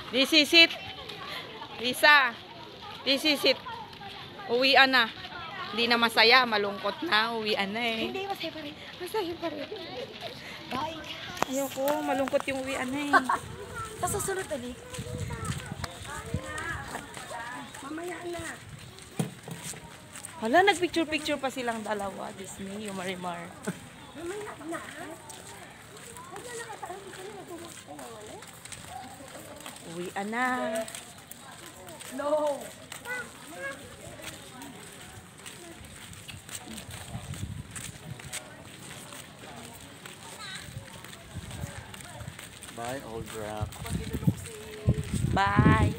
This is it. Lisa. This is it. Uwian na. Hindi na masaya. Malungkot na. Uwian na eh. Hindi, masaya pa rin. Masaya pa rin. Bye. Ayoko. Malungkot yung uwian na eh. Tapos susunod ulit. Mamaya na. Hala, nagpicture-picture pa silang dalawa. Disney, yung Marimar. Mamaya na. Uwian na. No. Bye, old rap. Bye.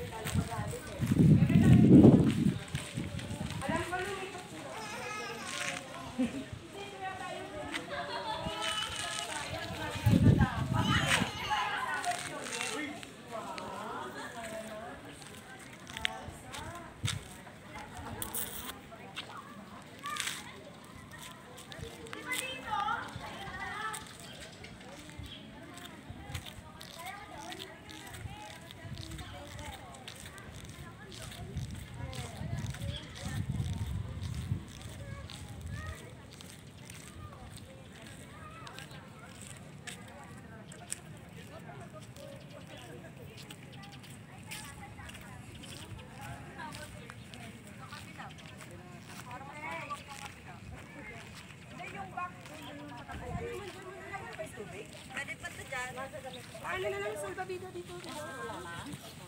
Paano na lang sa babida dito?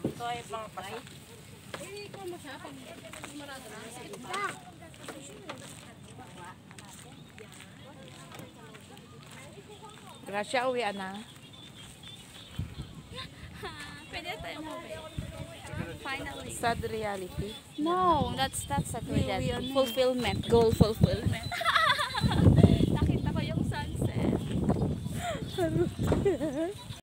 Ito ay pang pasay. Eh, ikaw masapag. Marado na. Gracia, uwian na. Pwede tayo move. Finally. Sad reality. No, that's sad reality. Fulfillment. Goal fulfillment. Nakita ko yung sunset.